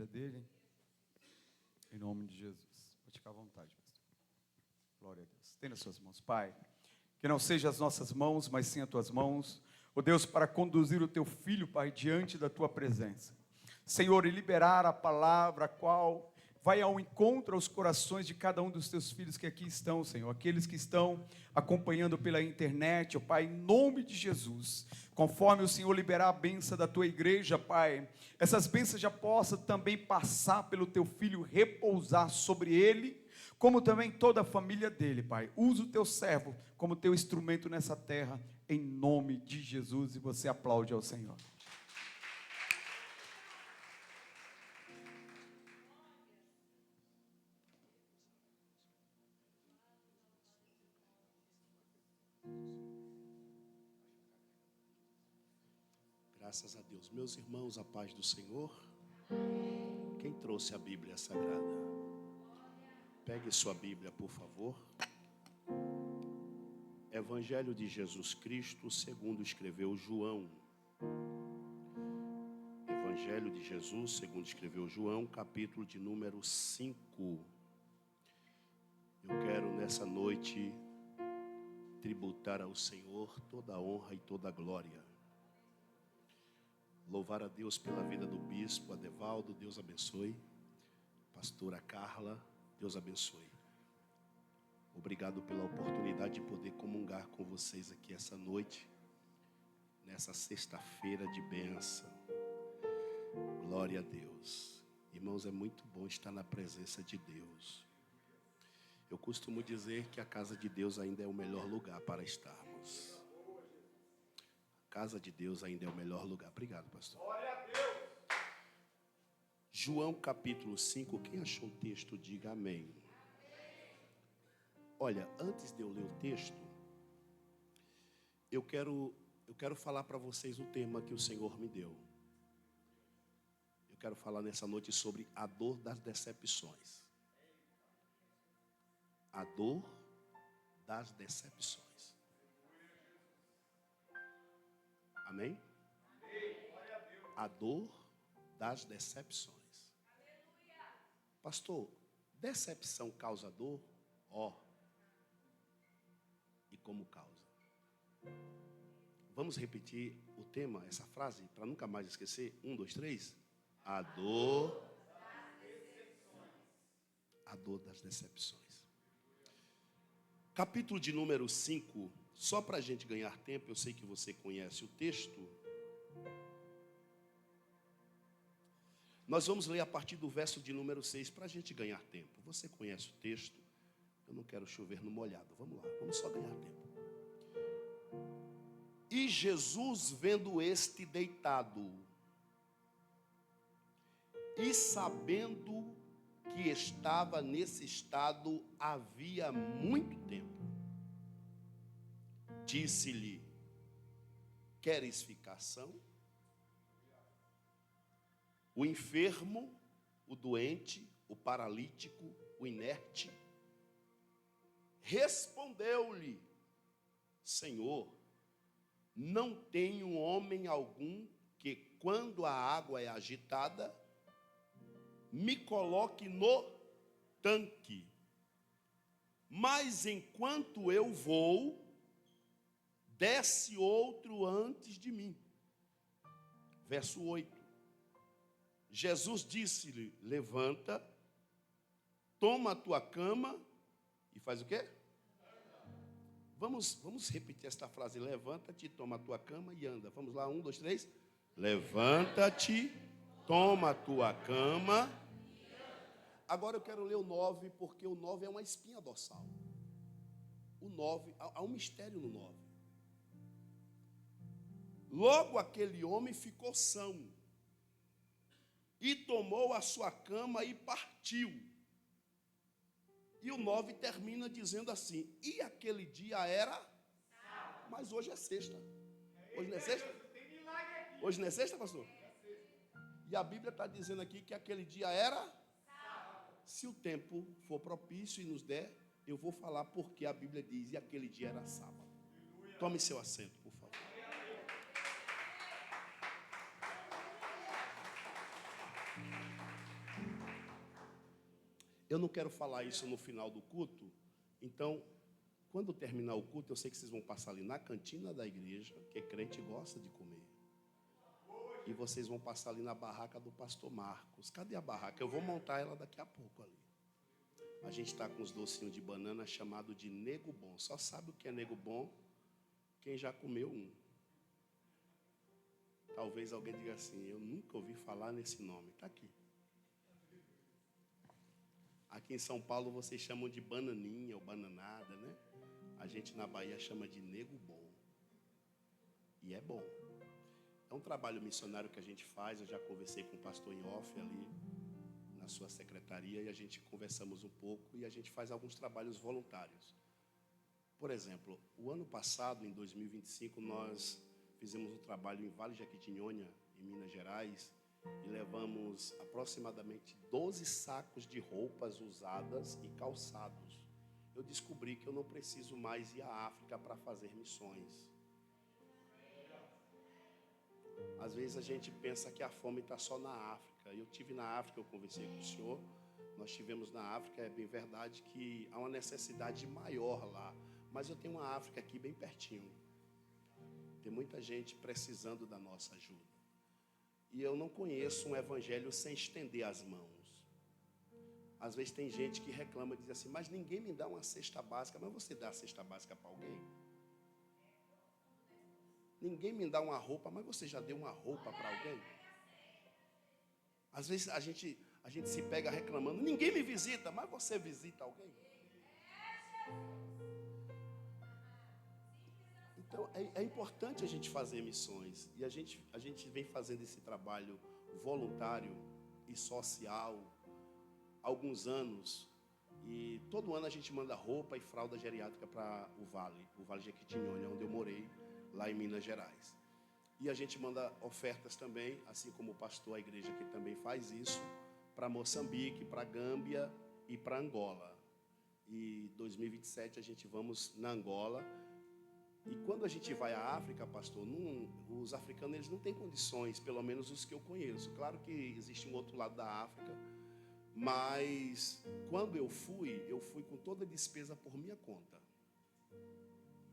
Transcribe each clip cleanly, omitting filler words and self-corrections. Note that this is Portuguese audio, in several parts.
vida dele. Em nome de Jesus. Pode ficar à vontade, pastor. Glória a Deus. Estenda as suas mãos, Pai. Que não seja as nossas mãos, mas sim as tuas mãos. Ó Deus, para conduzir o teu filho, Pai, diante da tua presença. Senhor, e liberar a palavra, a qual vai ao encontro aos corações de cada um dos teus filhos que aqui estão, Senhor. Aqueles que estão acompanhando pela internet, ó Pai, em nome de Jesus. Conforme o Senhor liberar a bênção da tua igreja, Pai, essas bênçãos já possam também passar pelo teu filho, repousar sobre ele, como também toda a família dele, Pai. Usa o teu servo como teu instrumento nessa terra, em nome de Jesus. E você aplaude ao Senhor. Graças a Deus. Meus irmãos, a paz do Senhor. Quem trouxe a Bíblia Sagrada? Pegue sua Bíblia, por favor. Evangelho de Jesus Cristo, segundo escreveu João. Evangelho de Jesus, segundo escreveu João, capítulo de número 5. Eu quero nessa noite tributar ao Senhor toda a honra e toda a glória. Louvar a Deus pela vida do bispo Adevaldo, Deus abençoe. Pastora Carla, Deus abençoe. Obrigado pela oportunidade de poder comungar com vocês aqui essa noite, nessa sexta-feira de bênção. Glória a Deus. Irmãos, é muito bom estar na presença de Deus. Eu costumo dizer que a casa de Deus ainda é o melhor lugar para estarmos. Casa de Deus ainda é o melhor lugar. Obrigado, pastor. Glória a Deus. João capítulo 5, quem achou o texto, diga amém. Olha, antes de eu ler o texto, eu quero falar para vocês o tema que o Senhor me deu. Eu quero falar nessa noite sobre a dor das decepções. A dor das decepções. Amém? A dor das decepções. Pastor, decepção causa dor? E como causa? Vamos repetir o tema, essa frase, para nunca mais esquecer? 1, 2, 3. A dor das decepções. Capítulo de número 5. Só para a gente ganhar tempo, eu sei que você conhece o texto. Nós vamos ler a partir do verso de número 6 para a gente ganhar tempo. Você conhece o texto? Eu não quero chover no molhado. Vamos lá, vamos só ganhar tempo. E Jesus, vendo este deitado, e sabendo que estava nesse estado havia muito tempo, disse-lhe: queres ficar são? O enfermo, o doente, o paralítico, o inerte, respondeu-lhe: Senhor, não tenho homem algum que, quando a água é agitada, me coloque no tanque. Mas enquanto eu vou, desce outro antes de mim. Verso 8. Jesus disse-lhe: levanta, toma a tua cama e faz o quê? Vamos repetir esta frase. Levanta-te, toma a tua cama e anda. Vamos lá, 1, 2, 3. Levanta-te, toma a tua cama. Agora eu quero ler o 9, porque o 9 é uma espinha dorsal. O 9, há um mistério no 9. Logo aquele homem ficou são, e tomou a sua cama e partiu. E o 9 termina dizendo assim: e aquele dia era sábado. Mas hoje é sexta. Hoje não é sexta? Hoje não é sexta, pastor? E a Bíblia está dizendo aqui que aquele dia era sábado. Se o tempo for propício e nos der, eu vou falar porque a Bíblia diz: e aquele dia era sábado. Tome seu assento, por favor. Eu não quero falar isso no final do culto, então, quando terminar o culto, eu sei que vocês vão passar ali na cantina da igreja, porque crente gosta de comer. E vocês vão passar ali na barraca do pastor Marcos. Cadê a barraca? Eu vou montar ela daqui a pouco ali. A gente está com os docinhos de banana chamado de nego bom. Só sabe o que é nego bom quem já comeu um. Talvez alguém diga assim, eu nunca ouvi falar nesse nome. Está aqui. Aqui em São Paulo vocês chamam de bananinha ou bananada, né? A gente na Bahia chama de nego bom. E é bom. É um trabalho missionário que a gente faz. Eu já conversei com o pastor em off ali na sua secretaria e a gente conversamos um pouco e a gente faz alguns trabalhos voluntários. Por exemplo, o ano passado, em 2025, nós fizemos um trabalho em Vale Jequitinhonha, em Minas Gerais, e levamos aproximadamente 12 sacos de roupas usadas e calçados. Eu descobri que eu não preciso mais ir à África para fazer missões. Às vezes a gente pensa que a fome está só na África. Eu tive na África, eu conversei com o senhor, nós tivemos na África, é bem verdade que há uma necessidade maior lá. Mas eu tenho uma África aqui bem pertinho. Tem muita gente precisando da nossa ajuda. E eu não conheço um evangelho sem estender as mãos. Às vezes tem gente que reclama e diz assim, mas ninguém me dá uma cesta básica. Mas você dá a cesta básica para alguém? Ninguém me dá uma roupa, mas você já deu uma roupa para alguém? Às vezes a gente se pega reclamando, ninguém me visita, mas você visita alguém? Então é importante a gente fazer missões. E a gente vem fazendo esse trabalho voluntário e social há alguns anos. E todo ano a gente manda roupa e fralda geriátrica para o Vale Jequitinhonha, onde eu morei, lá em Minas Gerais. E a gente manda ofertas também, assim como o pastor, a igreja que também faz isso, para Moçambique, para Gâmbia e para Angola. E 2027 a gente vamos na Angola. E quando a gente vai à África, pastor, os africanos eles não têm condições, pelo menos os que eu conheço. Claro que existe um outro lado da África, mas quando eu fui com toda a despesa por minha conta.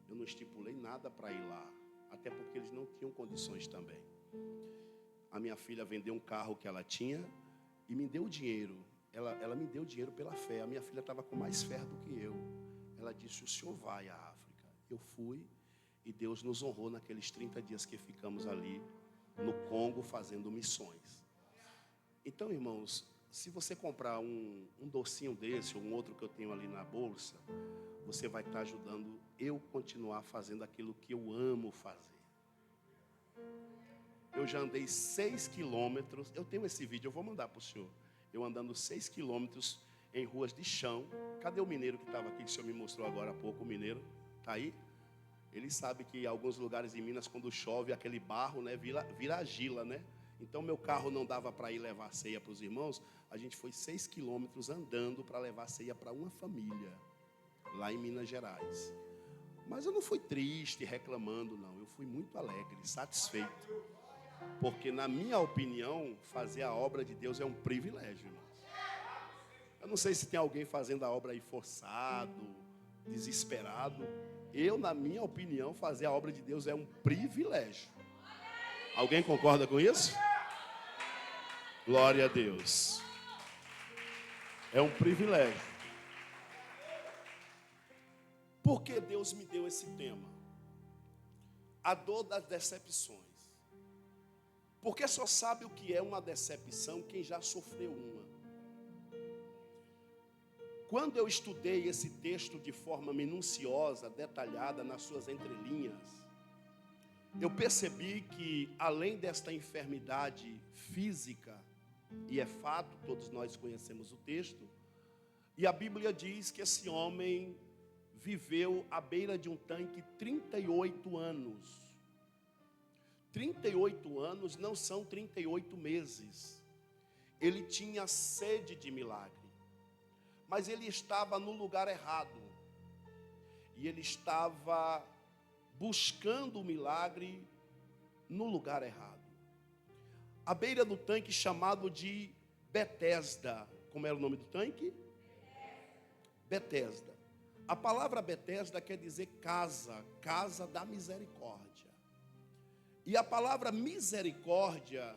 Eu não estipulei nada para ir lá, até porque eles não tinham condições também. A minha filha vendeu um carro que ela tinha e me deu dinheiro. Ela me deu dinheiro pela fé. A minha filha estava com mais fé do que eu. Ela disse, o senhor vai à África. Eu fui e Deus nos honrou naqueles 30 dias que ficamos ali no Congo fazendo missões. Então, irmãos, se você comprar um docinho desse ou um outro que eu tenho ali na bolsa, você vai estar ajudando eu continuar fazendo aquilo que eu amo fazer. Eu já andei 6 quilômetros, eu tenho esse vídeo, eu vou mandar para o senhor. Eu andando 6 quilômetros em ruas de chão. Cadê o mineiro que estava aqui, que o senhor me mostrou agora há pouco, o mineiro? Está aí? Ele sabe que em alguns lugares em Minas, quando chove, aquele barro, né, vira argila, né? Então, meu carro não dava para ir levar ceia para os irmãos. A gente foi 6 quilômetros andando para levar ceia para uma família, lá em Minas Gerais. Mas eu não fui triste, reclamando, não. Eu fui muito alegre, satisfeito. Porque, na minha opinião, fazer a obra de Deus é um privilégio, irmãos. Eu não sei se tem alguém fazendo a obra aí forçado, desesperado. Eu, na minha opinião, fazer a obra de Deus é um privilégio. Alguém concorda com isso? Glória a Deus. É um privilégio. Por que Deus me deu esse tema? A dor das decepções. Porque só sabe o que é uma decepção quem já sofreu uma. Quando eu estudei esse texto de forma minuciosa, detalhada, nas suas entrelinhas, eu percebi que, além desta enfermidade física, e é fato, todos nós conhecemos o texto, e a Bíblia diz que esse homem viveu à beira de um tanque 38 anos. 38 anos não são 38 meses. Ele tinha sede de milagre. Mas ele estava no lugar errado. E ele estava buscando o milagre no lugar errado. À beira do tanque chamado de Betesda. Como era o nome do tanque? Betesda. A palavra Betesda quer dizer casa, casa da misericórdia. E a palavra misericórdia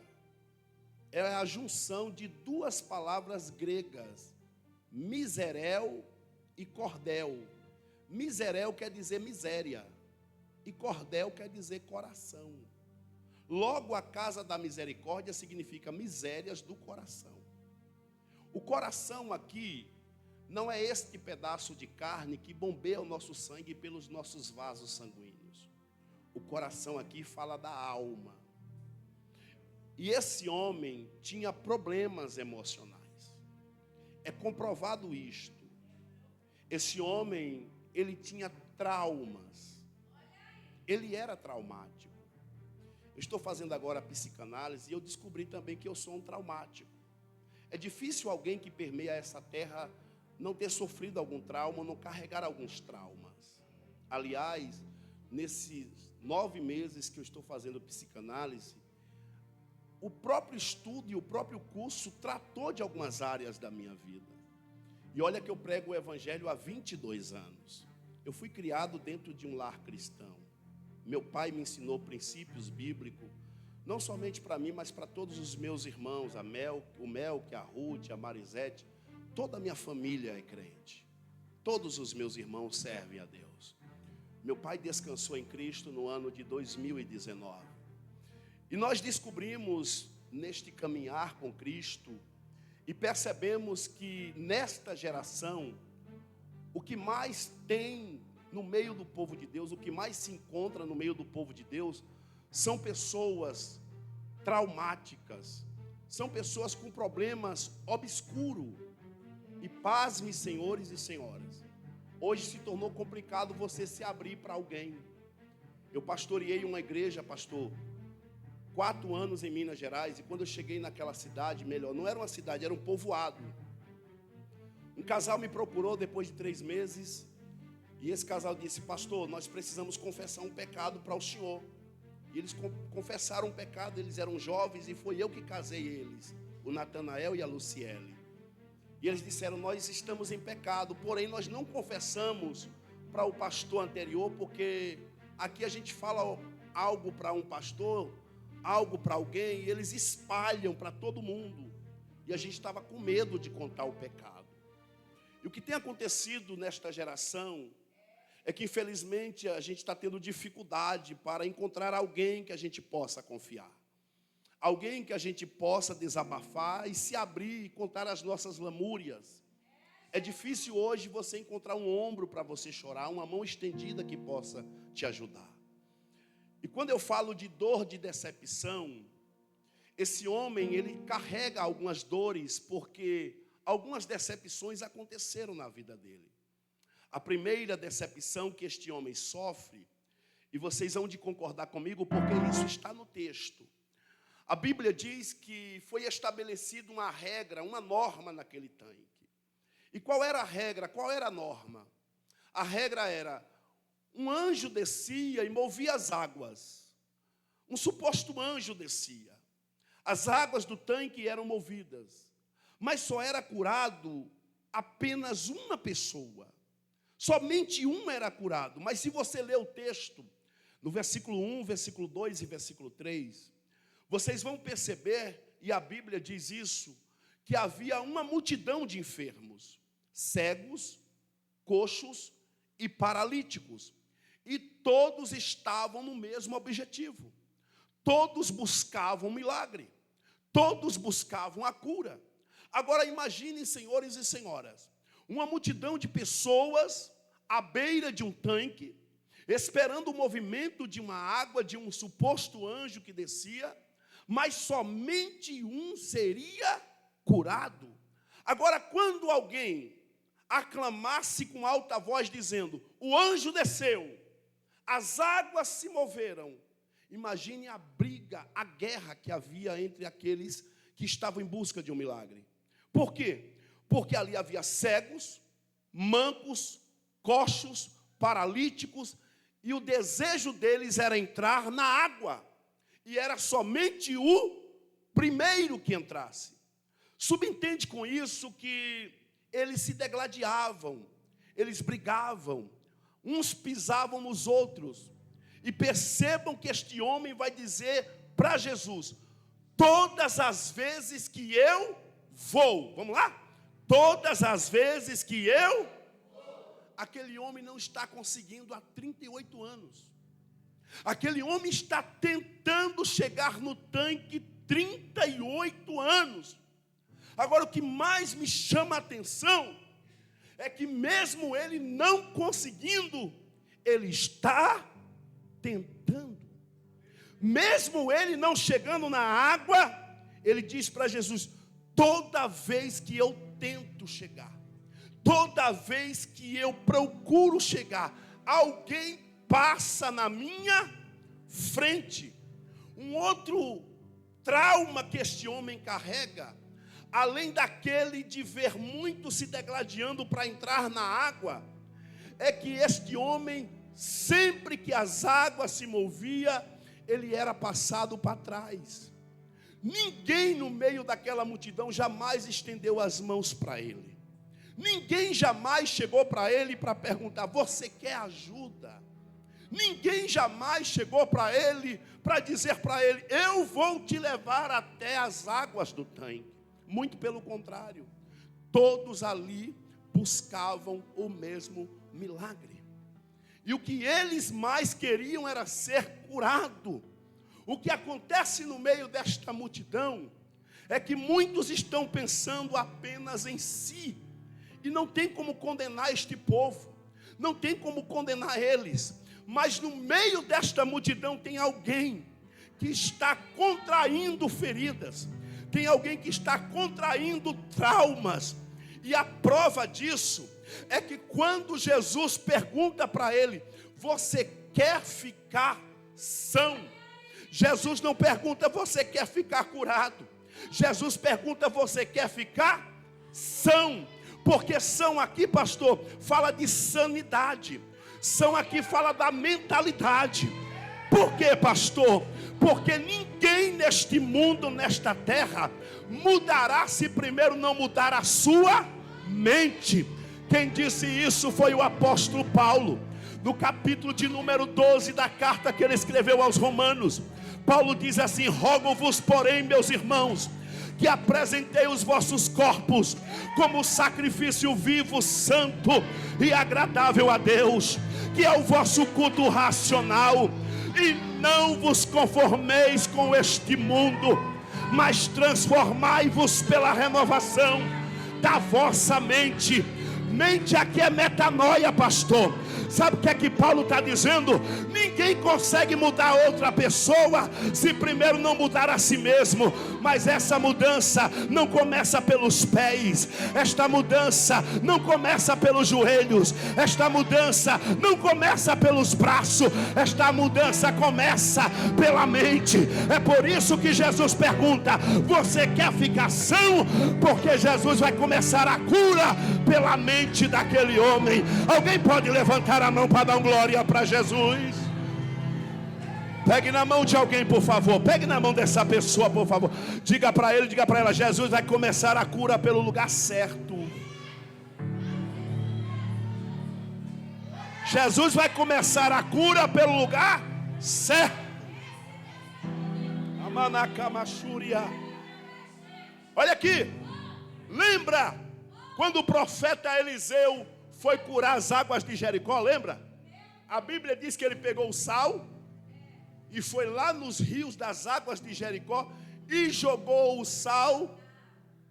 é a junção de duas palavras gregas, miserel e cordel. Miserel quer dizer miséria e cordel quer dizer coração. Logo, a casa da misericórdia significa misérias do coração. O coração aqui não é este pedaço de carne que bombeia o nosso sangue pelos nossos vasos sanguíneos. O coração aqui fala da alma. E esse homem tinha problemas emocionais. É comprovado isto. Esse homem, ele tinha traumas. Ele era traumático. Eu estou fazendo agora a psicanálise e eu descobri também que eu sou um traumático. É difícil alguém que permeia essa terra não ter sofrido algum trauma, não carregar alguns traumas. Aliás, nesses 9 meses que eu estou fazendo psicanálise, o próprio estudo e o próprio curso tratou de algumas áreas da minha vida. E olha que eu prego o evangelho há 22 anos. Eu fui criado dentro de um lar cristão. Meu pai me ensinou princípios bíblicos, não somente para mim, mas para todos os meus irmãos, o Melk, a Ruth, a Marisete. Toda a minha família é crente. Todos os meus irmãos servem a Deus. Meu pai descansou em Cristo no ano de 2019. E nós descobrimos neste caminhar com Cristo e percebemos que nesta geração, o que mais tem no meio do povo de Deus, o que mais se encontra no meio do povo de Deus, são pessoas traumáticas, são pessoas com problemas obscuros. E pasme, senhores e senhoras, hoje se tornou complicado você se abrir para alguém. Eu pastoreei uma igreja, pastor, 4 anos em Minas Gerais, e quando eu cheguei naquela cidade, não era uma cidade, era um povoado. Um casal me procurou depois de 3 meses, e esse casal disse: pastor, nós precisamos confessar um pecado para o senhor. E eles confessaram um pecado, eles eram jovens, e foi eu que casei eles, o Natanael e a Luciele. E eles disseram: nós estamos em pecado, porém nós não confessamos para o pastor anterior, porque aqui a gente fala algo para um pastor, algo para alguém, e eles espalham para todo mundo. E a gente estava com medo de contar o pecado. E o que tem acontecido nesta geração é que, infelizmente, a gente está tendo dificuldade para encontrar alguém que a gente possa confiar. Alguém que a gente possa desabafar e se abrir e contar as nossas lamúrias. É difícil hoje você encontrar um ombro para você chorar, uma mão estendida que possa te ajudar. E quando eu falo de dor de decepção, esse homem, ele carrega algumas dores, porque algumas decepções aconteceram na vida dele. A primeira decepção que este homem sofre, e vocês hão de concordar comigo, porque isso está no texto. A Bíblia diz que foi estabelecida uma regra, uma norma naquele tanque. E qual era a regra? Qual era a norma? A regra era: um anjo descia e movia as águas. Um suposto anjo descia. As águas do tanque eram movidas. Mas só era curado apenas uma pessoa. Somente uma era curado. Mas se você ler o texto, no versículo 1, versículo 2 e versículo 3, vocês vão perceber, e a Bíblia diz isso, que havia uma multidão de enfermos, cegos, coxos e paralíticos. E todos estavam no mesmo objetivo. Todos buscavam um milagre. Todos buscavam a cura. Agora imaginem, senhores e senhoras, uma multidão de pessoas à beira de um tanque, esperando o movimento de uma água, de um suposto anjo que descia, mas somente um seria curado. Agora, quando alguém aclamasse com alta voz dizendo: o anjo desceu, as águas se moveram, imagine a briga, a guerra que havia entre aqueles que estavam em busca de um milagre. Por quê? Porque ali havia cegos, mancos, coxos, paralíticos, e o desejo deles era entrar na água, e era somente o primeiro que entrasse. Subentende com isso que eles se degladiavam, eles brigavam, uns pisavam nos outros. E percebam que este homem vai dizer para Jesus: todas as vezes que eu vou, vamos lá? Todas as vezes que eu vou. Aquele homem não está conseguindo há 38 anos. Aquele homem está tentando chegar no tanque 38 anos. Agora, o que mais me chama a atenção é que mesmo ele não conseguindo, ele está tentando. Mesmo ele não chegando na água, ele diz para Jesus: toda vez que eu tento chegar, toda vez que eu procuro chegar, alguém passa na minha frente. Um outro trauma que este homem carrega, além daquele de ver muitos se degladiando para entrar na água, é que este homem, sempre que as águas se moviam, ele era passado para trás. Ninguém no meio daquela multidão jamais estendeu as mãos para ele. Ninguém jamais chegou para ele para perguntar: você quer ajuda? Ninguém jamais chegou para ele para dizer para ele: eu vou te levar até as águas do tanque. Muito pelo contrário, todos ali buscavam o mesmo milagre. E o que eles mais queriam era ser curado. O que acontece no meio desta multidão é que muitos estão pensando apenas em si. E não tem como condenar este povo, não tem como condenar eles. Mas no meio desta multidão tem alguém que está contraindo feridas, tem alguém que está contraindo traumas. E a prova disso é que quando Jesus pergunta para ele: você quer ficar são? Jesus não pergunta: você quer ficar curado? Jesus pergunta: você quer ficar são? Porque são aqui, pastor, fala de sanidade. São aqui fala da mentalidade. Por quê, pastor? Porque ninguém neste mundo, nesta terra, mudará se primeiro não mudar a sua mente. Quem disse isso foi o apóstolo Paulo. No capítulo de número 12 da carta que ele escreveu aos Romanos, Paulo diz assim: rogo-vos, porém, meus irmãos, que apresentei os vossos corpos como sacrifício vivo, santo e agradável a Deus, que é o vosso culto racional. E não vos conformeis com este mundo, mas transformai-vos pela renovação da vossa mente. Mente aqui é metanoia, pastor. Sabe o que é que Paulo está dizendo? Ninguém consegue mudar outra pessoa se primeiro não mudar a si mesmo. Mas essa mudança não começa pelos pés, esta mudança não começa pelos joelhos, esta mudança não começa pelos braços, esta mudança começa pela mente. É por isso que Jesus pergunta: você quer ficar são? Porque Jesus vai começar a cura pela mente daquele homem. Alguém pode levantar a mão para dar glória para Jesus? Pegue na mão de alguém, por favor. Pegue na mão dessa pessoa, por favor. Diga para ele, diga para ela: Jesus vai começar a cura pelo lugar certo. Jesus vai começar a cura pelo lugar certo. Amanacamachúria. Olha aqui. Lembra quando o profeta Eliseu foi curar as águas de Jericó? Lembra? A Bíblia diz que ele pegou o sal e foi lá nos rios das águas de Jericó e jogou o sal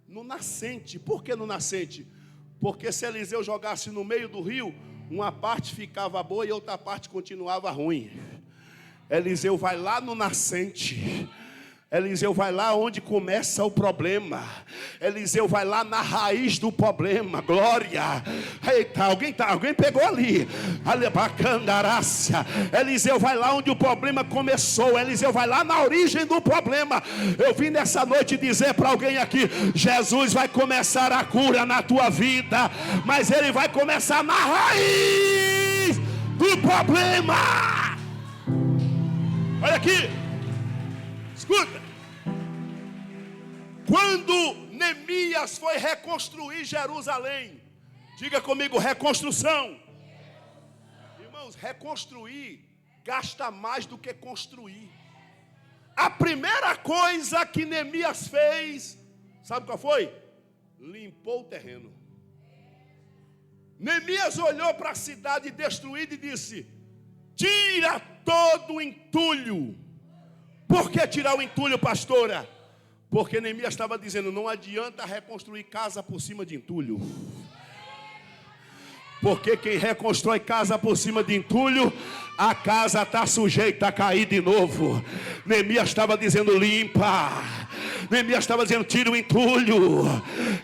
no nascente. Por que no nascente? Porque se Eliseu jogasse no meio do rio, uma parte ficava boa e outra parte continuava ruim. Eliseu vai lá no nascente. Eliseu vai lá onde começa o problema. Eliseu vai lá na raiz do problema. Glória. Eita, alguém pegou ali. Alebacandarácia. Eliseu vai lá onde o problema começou. Eliseu vai lá na origem do problema. Eu vim nessa noite dizer para alguém aqui: Jesus vai começar a cura na tua vida, mas ele vai começar na raiz do problema. Olha aqui. Escuta. Quando Neemias foi reconstruir Jerusalém, Diga comigo, reconstrução. Irmãos, reconstruir gasta mais do que construir. A primeira coisa que Neemias fez, sabe qual foi? Limpou o terreno. Neemias olhou para a cidade destruída e disse: tira todo o entulho. Por que tirar o entulho, pastora? Porque Neemias estava dizendo: não adianta reconstruir casa por cima de entulho. Porque quem reconstrói casa por cima de entulho, a casa está sujeita a cair de novo. Neemias estava dizendo: limpa. Neemias estava dizendo: tira o entulho.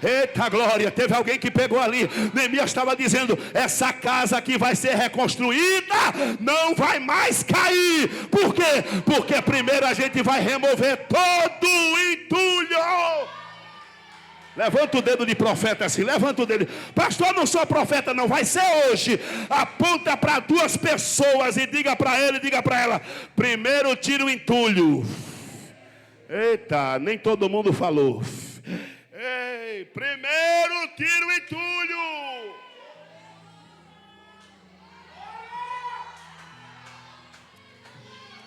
Eita glória, teve alguém que pegou ali. Neemias estava dizendo: essa casa aqui vai ser reconstruída, não vai mais cair. Por quê? Porque primeiro a gente vai remover todo o entulho. Levanta o dedo de profeta assim, levanta o dedo. Pastor, não sou profeta não, vai ser hoje. Aponta para duas pessoas e diga para ele, diga para ela: primeiro tira o entulho. Eita, nem todo mundo falou. Ei, primeiro tira o entulho.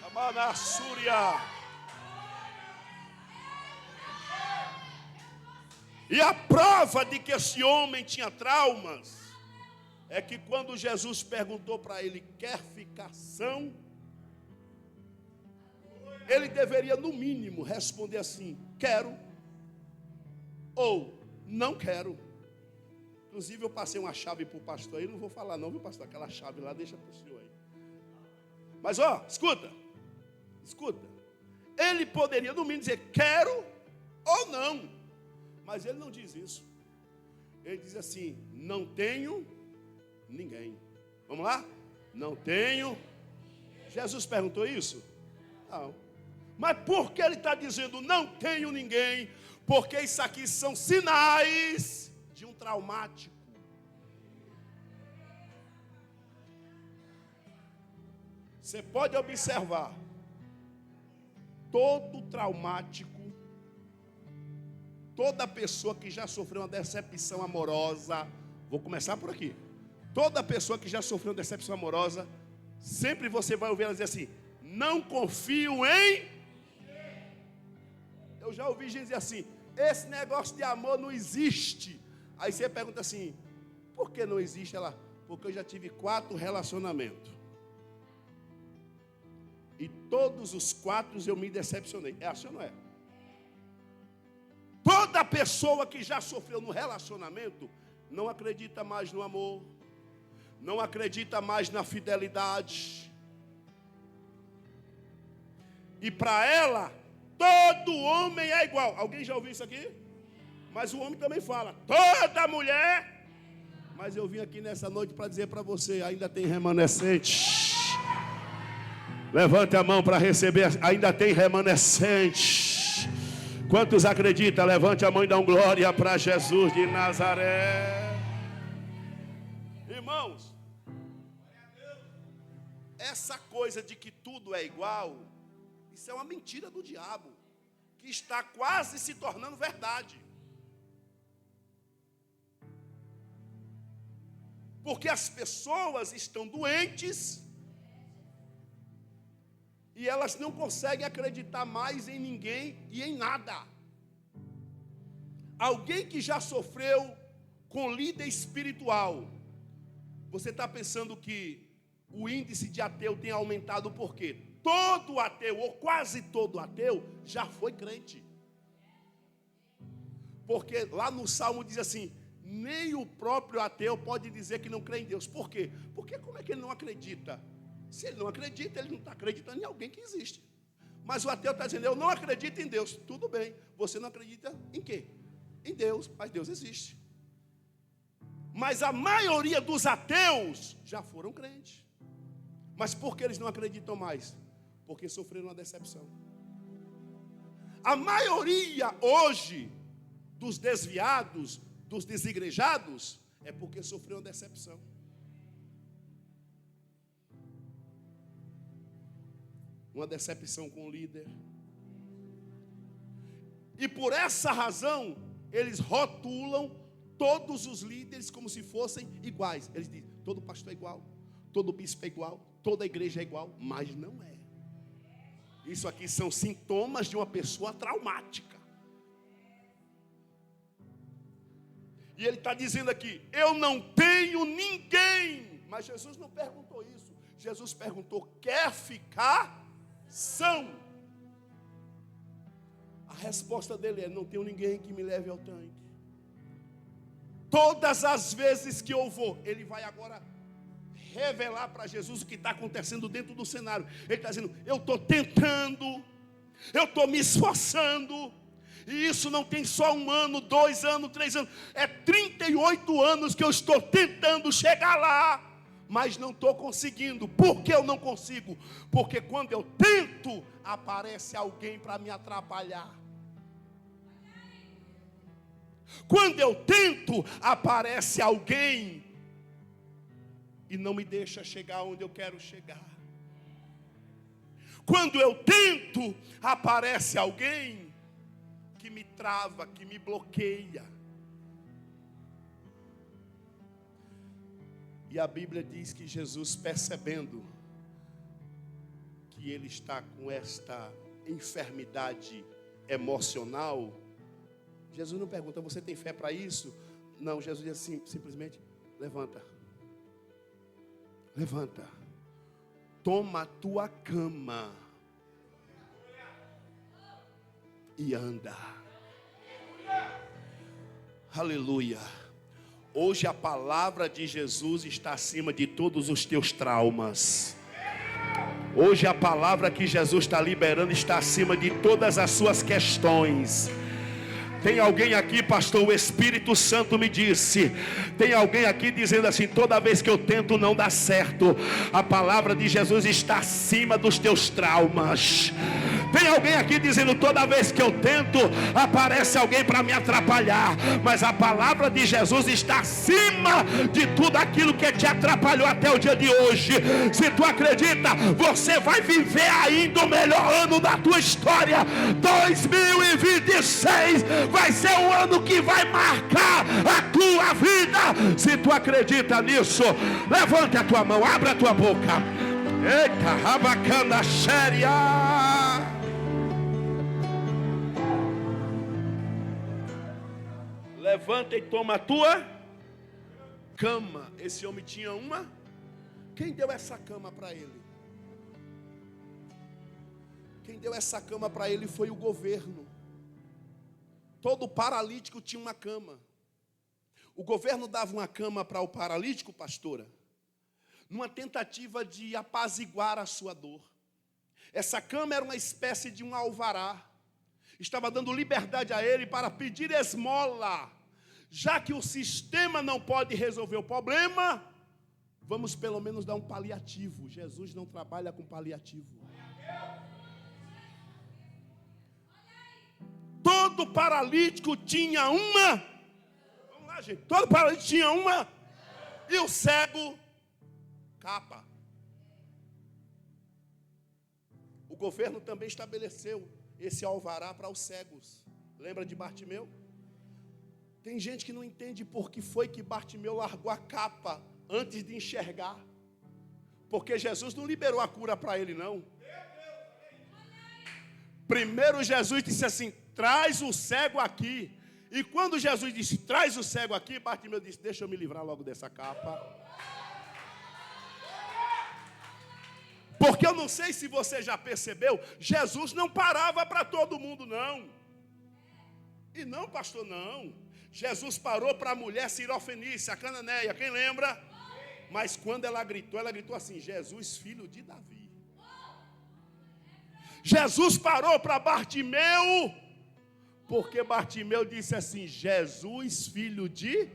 Amanassúria. E a prova de que esse homem tinha traumas é que quando Jesus perguntou para ele: quer ficar são? Ele deveria no mínimo responder assim: quero ou não quero. Inclusive eu passei uma chave para o pastor aí, não vou falar não, viu pastor? Aquela chave lá deixa para o senhor aí. Mas ó, escuta. Ele poderia no mínimo dizer quero ou não. Mas ele não diz isso. Ele diz assim: não tenho ninguém. Vamos lá? Não tenho. Jesus perguntou isso? Não. Mas por que ele está dizendo não tenho ninguém? Porque isso aqui são sinais de um traumático. Você pode observar. Todo traumático, toda pessoa que já sofreu uma decepção amorosa, vou começar por aqui. Toda pessoa que já sofreu uma decepção amorosa, sempre você vai ouvir ela dizer assim: não confio em. Eu já ouvi gente dizer assim: esse negócio de amor não existe. Aí você pergunta assim: por que não existe? Ela: porque eu já tive 4 relacionamentos. E todos os 4 eu me decepcionei. É assim ou não é? Toda pessoa que já sofreu no relacionamento não acredita mais no amor, não acredita mais na fidelidade. E para ela, todo homem é igual. Alguém já ouviu isso aqui? Mas o homem também fala: toda mulher. Mas eu vim aqui nessa noite para dizer para você: ainda tem remanescente. Levante a mão para receber. Ainda tem remanescente. Quantos acreditam? Levante a mão e dá glória para Jesus de Nazaré. Irmãos, essa coisa de que tudo é igual, isso é uma mentira do diabo, que está quase se tornando verdade. Porque as pessoas estão doentes e elas não conseguem acreditar mais em ninguém e em nada. Alguém que já sofreu com líder espiritual, você está pensando que o índice de ateu tem aumentado por quê? Todo ateu, ou quase todo ateu, já foi crente. Porque lá no Salmo diz assim: nem o próprio ateu pode dizer que não crê em Deus. Por quê? Porque como é que ele não acredita? Se ele não acredita, ele não está acreditando em alguém que existe. Mas o ateu está dizendo: eu não acredito em Deus. Tudo bem, você não acredita em quê? Em Deus, mas Deus existe. Mas a maioria dos ateus já foram crentes. Mas por que eles não acreditam mais? Porque sofreram uma decepção. A maioria hoje dos desviados, dos desigrejados, é porque sofreu uma decepção. Uma decepção com o líder. E por essa razão, eles rotulam todos os líderes como se fossem iguais. Eles dizem, todo pastor é igual, todo bispo é igual, toda igreja é igual, mas não é. Isso aqui são sintomas de uma pessoa traumática. E ele está dizendo aqui, eu não tenho ninguém. Mas Jesus não perguntou isso. Jesus perguntou, quer ficar são? A resposta dele é, não tenho ninguém que me leve ao tanque. Todas as vezes que eu vou, ele vai agora revelar para Jesus o que está acontecendo dentro do cenário. Ele está dizendo, eu estou tentando, eu estou me esforçando, e isso não tem só 1 ano, 2 anos, 3 anos, é 38 anos que eu estou tentando chegar lá, mas não estou conseguindo. Por que eu não consigo? Porque quando eu tento, aparece alguém para me atrapalhar. Quando eu tento, aparece alguém e não me deixa chegar onde eu quero chegar. Quando eu tento, aparece alguém que me trava, que me bloqueia. E a Bíblia diz que Jesus, percebendo que ele está com esta enfermidade emocional, Jesus não pergunta, você tem fé para isso? Não, Jesus diz assim, simplesmente, levanta. Levanta. Toma a tua cama. E anda. Aleluia. Hoje a palavra de Jesus está acima de todos os teus traumas. Hoje a palavra que Jesus está liberando está acima de todas as suas questões. Tem alguém aqui, pastor, o Espírito Santo me disse. Tem alguém aqui dizendo assim, toda vez que eu tento não dá certo. A palavra de Jesus está acima dos teus traumas. Tem alguém aqui dizendo, toda vez que eu tento, aparece alguém para me atrapalhar. Mas a palavra de Jesus está acima de tudo aquilo que te atrapalhou até o dia de hoje. Se tu acredita, você vai viver ainda o melhor ano da tua história. 2026 vai ser um ano que vai marcar a tua vida. Se tu acredita nisso, levante a tua mão, abra a tua boca. Eita, rabacana xéria. Levanta e toma a tua cama. Esse homem tinha uma. Quem deu essa cama para ele? Quem deu essa cama para ele foi o governo. Todo paralítico tinha uma cama. O governo dava uma cama para o paralítico, pastora, numa tentativa de apaziguar a sua dor. Essa cama era uma espécie de um alvará. Estava dando liberdade a ele para pedir esmola. Já que o sistema não pode resolver o problema, vamos pelo menos dar um paliativo. Jesus não trabalha com paliativo. Todo paralítico tinha uma. Vamos lá, gente. Todo paralítico tinha uma. E o cego, capa. O governo também estabeleceu esse alvará para os cegos. Lembra de Bartimeu? Tem gente que não entende por que foi que Bartimeu largou a capa antes de enxergar. Porque Jesus não liberou a cura para ele, não. Primeiro Jesus disse assim, traz o cego aqui. E quando Jesus disse, traz o cego aqui, Bartimeu disse, deixa eu me livrar logo dessa capa. Porque eu não sei se você já percebeu, Jesus não parava para todo mundo, não. E não, pastor, não. Jesus parou para a mulher Sirofenícia, a cananeia, quem lembra? Mas quando ela gritou assim, Jesus, filho de Davi. Jesus parou para Bartimeu, porque Bartimeu disse assim, Jesus, filho de...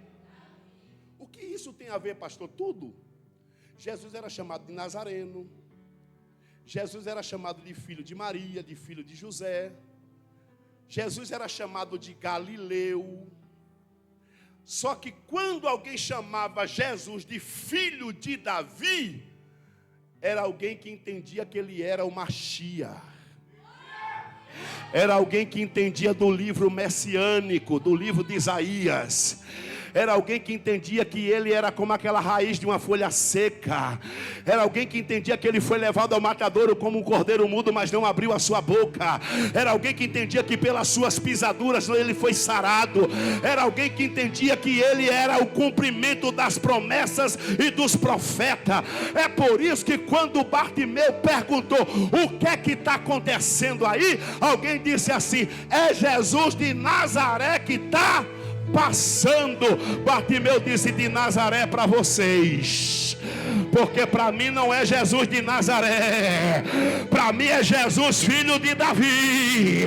O que isso tem a ver, pastor? Tudo. Jesus era chamado de Nazareno. Jesus era chamado de filho de Maria, de filho de José. Jesus era chamado de Galileu. Só que quando alguém chamava Jesus de filho de Davi, era alguém que entendia que ele era o Machia. Era alguém que entendia do livro messiânico, do livro de Isaías. Era alguém que entendia que ele era como aquela raiz de uma folha seca. Era alguém que entendia que ele foi levado ao matadouro como um cordeiro mudo, mas não abriu a sua boca. Era alguém que entendia que pelas suas pisaduras ele foi sarado. Era alguém que entendia que ele era o cumprimento das promessas e dos profetas. É por isso que quando Bartimeu perguntou: o que é que está acontecendo aí? Alguém disse assim: é Jesus de Nazaré que está passando. Bartimeu disse: de Nazaré para vocês, porque para mim não é Jesus de Nazaré, para mim é Jesus filho de Davi,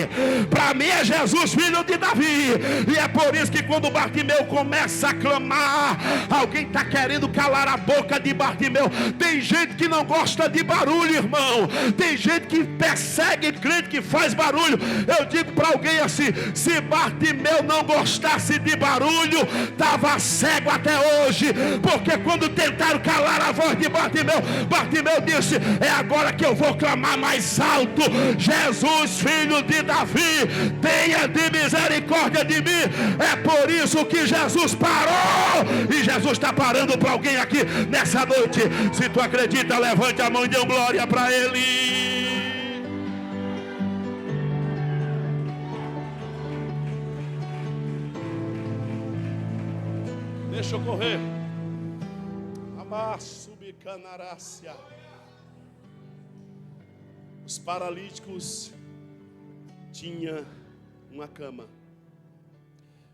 para mim é Jesus filho de Davi. E é por isso que quando Bartimeu começa a clamar, alguém está querendo calar a boca de Bartimeu. Tem gente que não gosta de barulho, irmão. Tem gente que persegue crente que faz barulho. Eu digo para alguém assim: se Bartimeu não gostasse de barulho, estava cego até hoje, porque quando tentaram calar a voz de Bartimeu, Bartimeu disse: é agora que eu vou clamar mais alto: Jesus filho de Davi, tenha de misericórdia de mim. É por isso que Jesus parou, e Jesus está parando para alguém aqui nessa noite. Se tu acredita, levante a mão e dê glória para Ele. Deixa eu correr. Amassubicanaracia. Os paralíticos tinham uma cama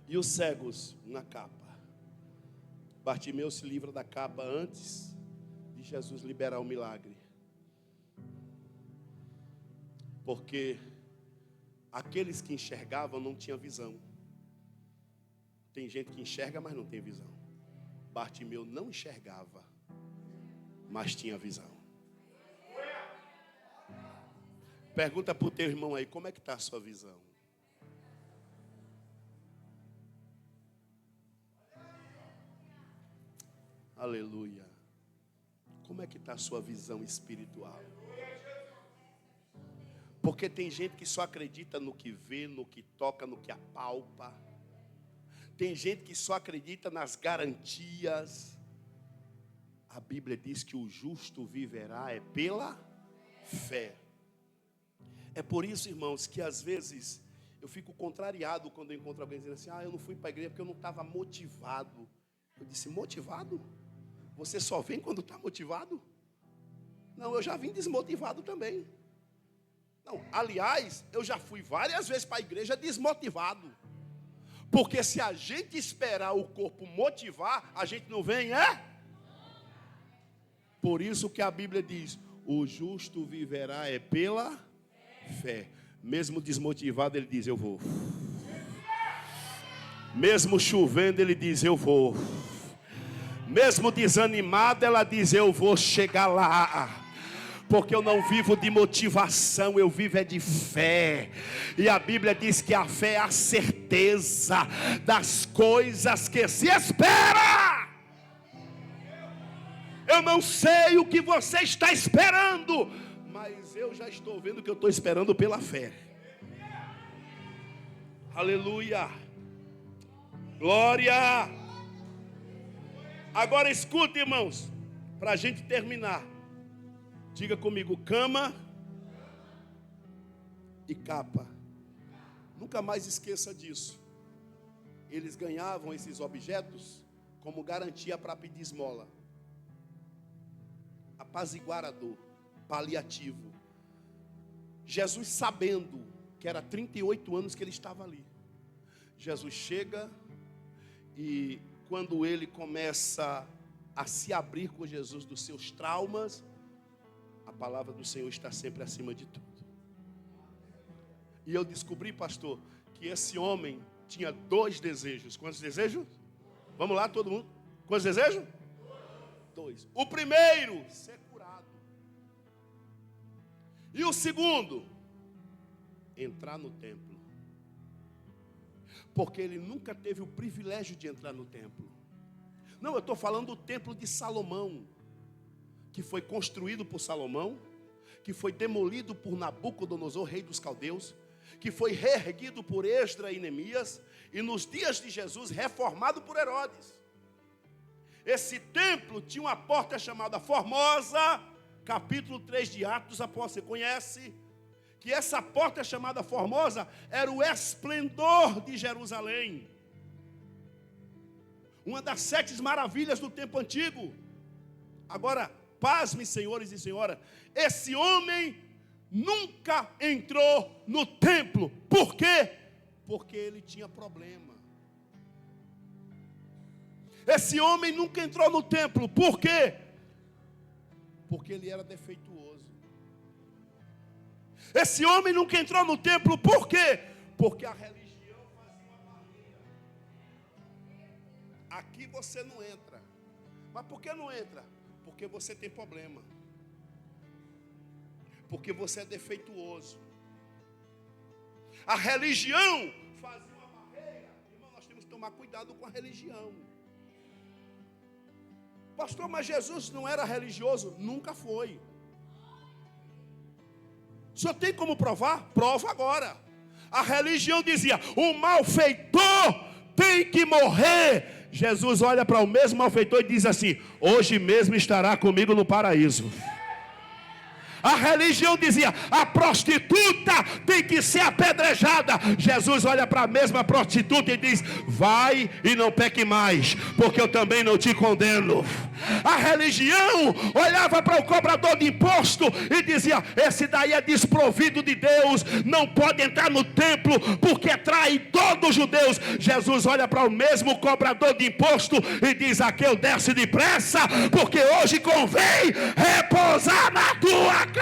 e os cegos uma capa. Bartimeu se livra da capa antes de Jesus liberar o milagre, porque aqueles que enxergavam não tinham visão. Tem gente que enxerga, mas não tem visão. Bartimeu não enxergava, mas tinha visão. Pergunta para o teu irmão aí: como é que está a sua visão? Aleluia. Como é que está a sua visão espiritual? Porque tem gente que só acredita no que vê, no que toca, no que apalpa. Tem gente que só acredita nas garantias. A Bíblia diz que o justo viverá é pela fé. É por isso, irmãos, que às vezes eu fico contrariado quando eu encontro alguém dizendo assim: eu não fui para a igreja porque eu não estava motivado. Eu disse: motivado? Você só vem quando está motivado? Não, eu já vim desmotivado também. Não, aliás, eu já fui várias vezes para a igreja desmotivado. Porque se a gente esperar o corpo motivar, a gente não vem, é? Por isso que a Bíblia diz: o justo viverá é pela fé. Mesmo desmotivado, ele diz: eu vou. Mesmo chovendo, ele diz: eu vou. Mesmo desanimado, ela diz: eu vou chegar lá. Porque eu não vivo de motivação, eu vivo é de fé. E a Bíblia diz que a fé é a certeza das coisas que se espera. Eu não sei o que você está esperando, mas eu já estou vendo que eu estou esperando pela fé. Aleluia. Glória. Agora escuta, irmãos, para a gente terminar. Diga comigo: cama e capa. Nunca mais esqueça disso. Eles ganhavam esses objetos como garantia para pedir esmola, apaziguar a dor, paliativo. Jesus, sabendo que era 38 anos que ele estava ali, Jesus chega e quando ele começa a se abrir com Jesus dos seus traumas, a palavra do Senhor está sempre acima de tudo. E eu descobri, pastor, que esse homem tinha 2 desejos. Quantos desejos? Vamos lá, todo mundo. Quantos desejos? 2. O primeiro, ser curado. E o segundo, entrar no templo. Porque ele nunca teve o privilégio de entrar no templo. Não, eu estou falando do templo de Salomão, que foi construído por Salomão, que foi demolido por Nabucodonosor, rei dos caldeus, que foi reerguido por Esdras e Neemias, e nos dias de Jesus reformado por Herodes. Esse templo tinha uma porta chamada Formosa, capítulo 3 de Atos, você conhece? Que essa porta chamada Formosa era o esplendor de Jerusalém. Uma das 7 maravilhas do tempo antigo. Agora, pasme, senhores e senhoras, esse homem nunca entrou no templo. Por quê? Porque ele tinha problema. Esse homem nunca entrou no templo. Por quê? Porque ele era defeituoso. Esse homem nunca entrou no templo. Por quê? Porque a religião fazia uma barreira. Aqui você não entra. Mas por que não entra? Porque você tem problema. Porque você é defeituoso. A religião fazia uma barreira. Irmão, nós temos que tomar cuidado com a religião. Pastor, mas Jesus não era religioso? Nunca foi. O senhor tem como provar? Prova agora. A religião dizia: o malfeitor tem que morrer. Jesus olha para o mesmo malfeitor e diz assim: hoje mesmo estará comigo no paraíso. A religião dizia: a prostituta tem que ser apedrejada. Jesus olha para a mesma prostituta e diz: vai e não peque mais, porque eu também não te condeno. A religião olhava para o cobrador de imposto e dizia: esse daí é desprovido de Deus, não pode entrar no templo porque é traidor dos judeus. Jesus olha para o mesmo cobrador de imposto e diz: aquele desce depressa, porque hoje convém repousar na tua casa.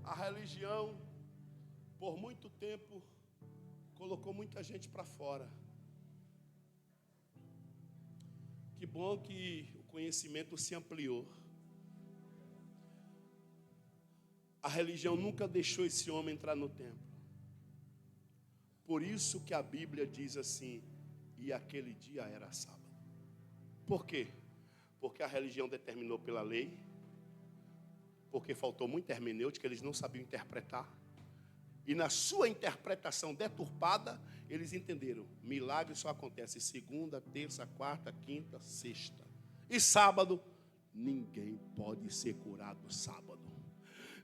A religião, por muito tempo, colocou muita gente para fora. Que bom que o conhecimento se ampliou. A religião nunca deixou esse homem entrar no templo. Por isso que a Bíblia diz assim: e aquele dia era sábado. Por quê? Porque a religião determinou pela lei, porque faltou muita hermenêutica, eles não sabiam interpretar. E na sua interpretação deturpada, eles entenderam: milagre só acontece segunda, terça, quarta, quinta, sexta. E sábado, ninguém pode ser curado sábado.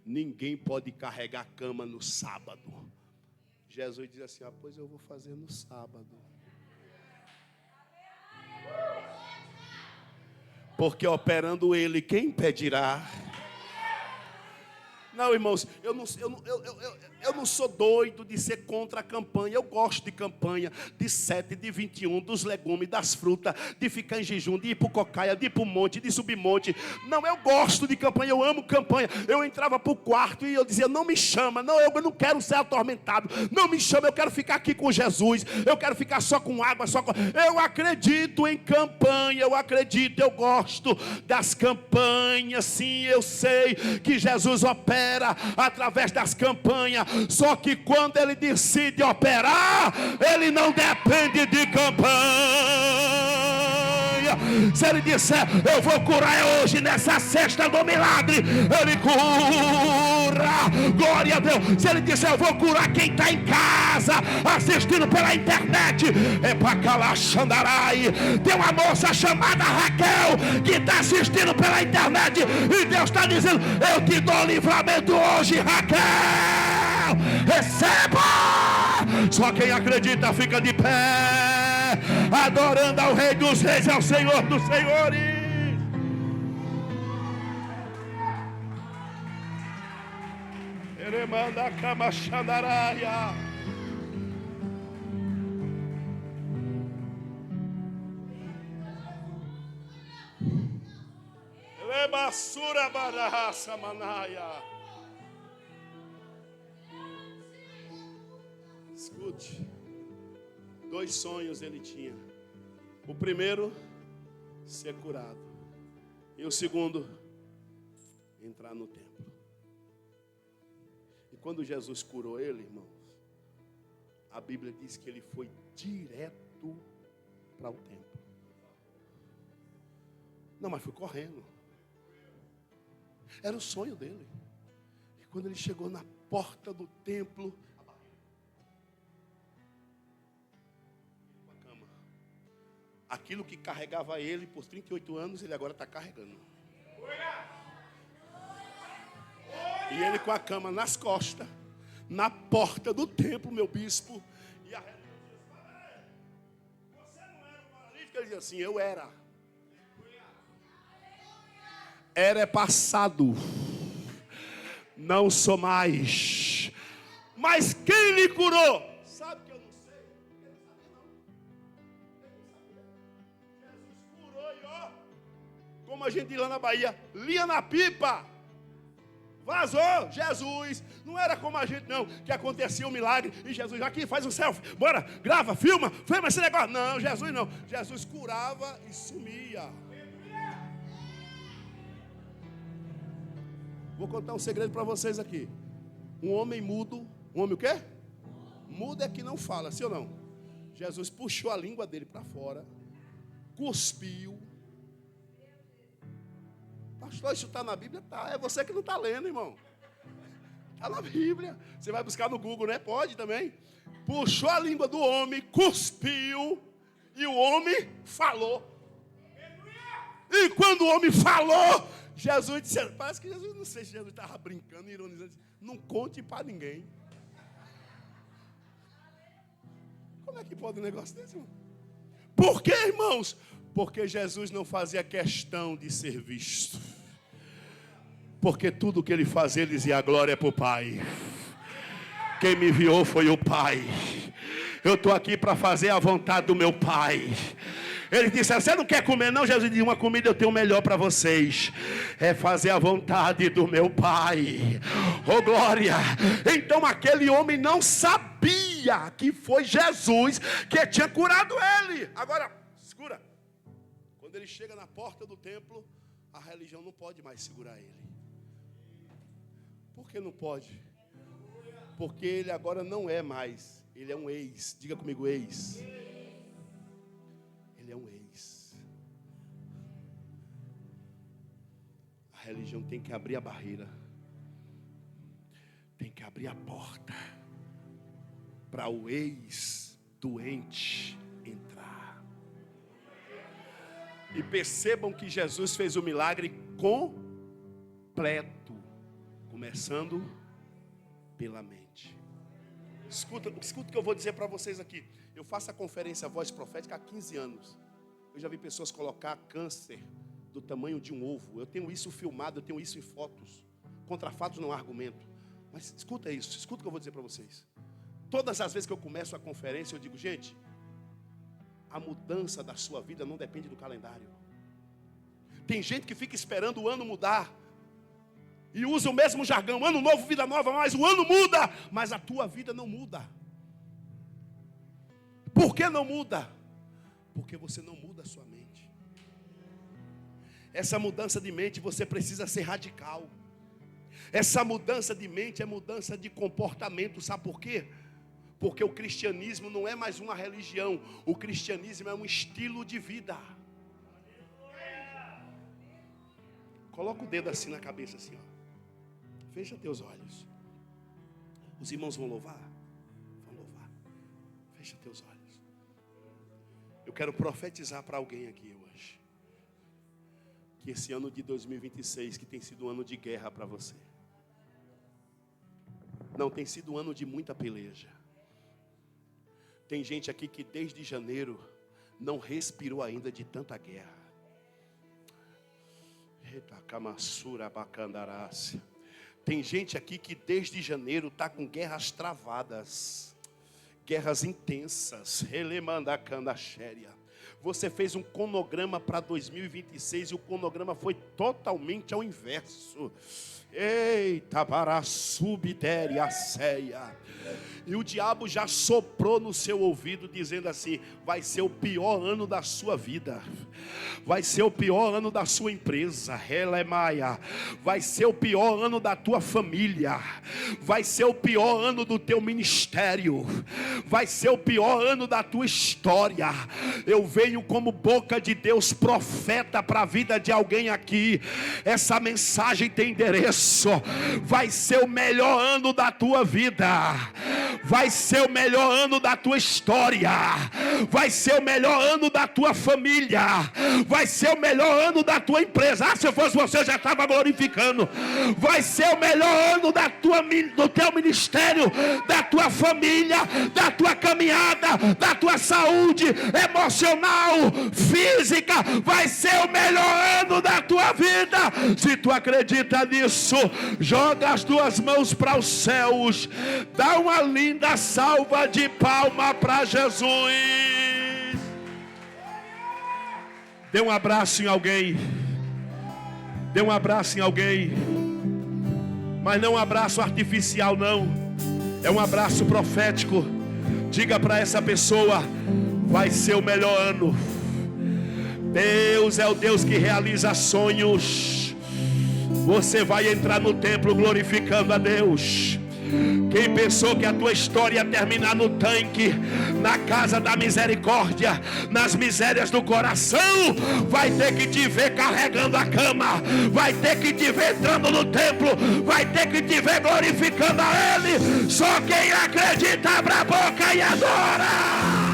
Ninguém pode carregar a cama no sábado. Jesus diz assim: pois eu vou fazer no sábado. Porque operando ele, quem impedirá? Não, irmãos, eu não sou doido de ser contra a campanha. Eu gosto de campanha, de 7, de 21, dos legumes, das frutas, de ficar em jejum, de ir para o cocaia, de ir para o monte, de subir monte. Não, eu gosto de campanha, eu amo campanha. Eu entrava para o quarto e eu dizia: não me chama, não, eu não quero ser atormentado. Não me chama, eu quero ficar aqui com Jesus. Eu quero ficar só com água, só com... Eu acredito em campanha, eu acredito, eu gosto das campanhas. Sim, eu sei que Jesus opera através das campanhas, só que quando ele decide operar, ele não depende de campanha. Se ele disser: eu vou curar hoje nessa sexta do milagre, ele cura, glória a Deus. Se ele disser: eu vou curar quem está em casa assistindo pela internet, é para Calaxandarai. Tem uma moça chamada Raquel que está assistindo pela internet e Deus está dizendo: eu te dou livramento hoje, Raquel, receba. Só quem acredita fica de pé, adorando ao Rei dos Reis e ao Senhor dos Senhores. Ele manda a cama xandaraia. Ele basura barraça manaia. Escute, 2 sonhos ele tinha. O primeiro, ser curado. E o segundo, entrar no templo. E quando Jesus curou ele, irmãos, a Bíblia diz que ele foi direto para o templo. Não, mas foi correndo. Era o sonho dele. E quando ele chegou na porta do templo, a cama. Aquilo que carregava ele por 38 anos, ele agora está carregando. E ele com a cama nas costas, na porta do templo, meu bispo. E a religiosa disse: você não era um paralítico? Ele dizia assim: eu era. Era é passado, não sou mais. Mas quem lhe curou? Sabe que eu não sei. Ele não sabia não. Jesus curou e ó, como a gente diz lá na Bahia, lia na pipa. Vazou, Jesus. Não era como a gente não, que acontecia um milagre e Jesus aqui faz um selfie, bora, grava, filma esse negócio. Não, Jesus não. Jesus curava e sumia. Vou contar um segredo para vocês aqui. Um homem mudo, um homem o quê? Mudo é que não fala, sim ou não? Jesus puxou a língua dele para fora, cuspiu. Pastor, isso está na Bíblia? Tá. É você que não está lendo, irmão. Está na Bíblia. Você vai buscar no Google, né? Pode também. Puxou a língua do homem, cuspiu, e o homem falou. E quando o homem falou, Jesus disse, parece que Jesus, não sei se Jesus estava brincando, ironizando, não conte para ninguém. Como é que pode um negócio desse, irmão? Por quê, irmãos? Porque Jesus não fazia questão de ser visto. Porque tudo que ele fazia, ele dizia, a glória é para o Pai. Quem me enviou foi o Pai. Eu estou aqui para fazer a vontade do meu Pai. Ele disse, você não quer comer não? Jesus disse, uma comida eu tenho melhor para vocês. É fazer a vontade do meu Pai. Oh glória. Então aquele homem não sabia que foi Jesus que tinha curado ele. Agora, escura. Quando ele chega na porta do templo, a religião não pode mais segurar ele. Por que não pode? Porque ele agora não é mais. Ele é um ex. Diga comigo, ex. Ele é um ex. A religião tem que abrir a barreira. Tem que abrir a porta para o ex doente entrar. E percebam que Jesus fez o milagre completo, começando pela mente. Escuta o que eu vou dizer para vocês aqui. Eu faço a conferência Voz Profética há 15 anos. Eu já vi pessoas colocar câncer do tamanho de um ovo. Eu tenho isso filmado, eu tenho isso em fotos. Contra fatos não há argumento. Mas escuta isso, escuta o que eu vou dizer para vocês. Todas as vezes que eu começo a conferência, eu digo, gente, a mudança da sua vida não depende do calendário. Tem gente que fica esperando o ano mudar e usa o mesmo jargão, ano novo, vida nova, mas o ano muda, mas a tua vida não muda. Por que não muda? Porque você não muda a sua mente. Essa mudança de mente você precisa ser radical. Essa mudança de mente é mudança de comportamento, sabe por quê? Porque o cristianismo não é mais uma religião, o cristianismo é um estilo de vida. Coloca o dedo assim na cabeça, assim, ó. Fecha teus olhos. Os irmãos vão louvar? Vão louvar. Fecha teus olhos. Eu quero profetizar para alguém aqui hoje. Que esse ano de 2026, que tem sido um ano de guerra para você. Não, tem sido um ano de muita peleja. Tem gente aqui que desde janeiro não respirou ainda de tanta guerra. Eita, camassura bacandarácia. Tem gente aqui que desde janeiro está com guerras travadas. Guerras intensas. Relemandacandachéria. Você fez um cronograma para 2026 e o cronograma foi totalmente ao inverso. Eita, para subtéria ceia. E o diabo já soprou no seu ouvido dizendo assim, vai ser o pior ano da sua vida. Vai ser o pior ano da sua empresa. Relemaia. Vai ser o pior ano da tua família. Vai ser o pior ano do teu ministério. Vai ser o pior ano da tua história. Eu vejo venho como boca de Deus, profeta para a vida de alguém aqui. Essa mensagem tem endereço. Vai ser o melhor ano da tua vida, vai ser o melhor ano da tua história, vai ser o melhor ano da tua família, vai ser o melhor ano da tua empresa. Se eu fosse você, eu já estava glorificando. Vai ser o melhor ano do teu ministério, da tua família, da tua caminhada, da tua saúde emocional, física. Vai ser o melhor ano da tua vida. Se tu acredita nisso, joga as duas mãos para os céus, dá uma linda salva de palma para Jesus. Dê um abraço em alguém, dê um abraço em alguém, mas não um abraço artificial, não, é um abraço profético. Diga para essa pessoa: vai ser o melhor ano. Deus é o Deus que realiza sonhos. Você vai entrar no templo glorificando a Deus. Quem pensou que a tua história ia terminar no tanque, na casa da misericórdia, nas misérias do coração, vai ter que te ver carregando a cama, vai ter que te ver entrando no templo, vai ter que te ver glorificando a Ele. Só quem acredita abre a boca e adora.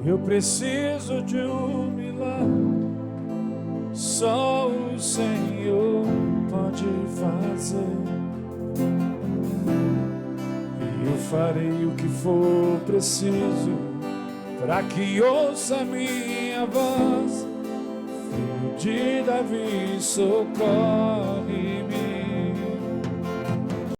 Eu preciso de um milagre, só o Senhor pode fazer. E eu farei o que for preciso, para que ouça minha voz. Filho de Davi, socorre-me.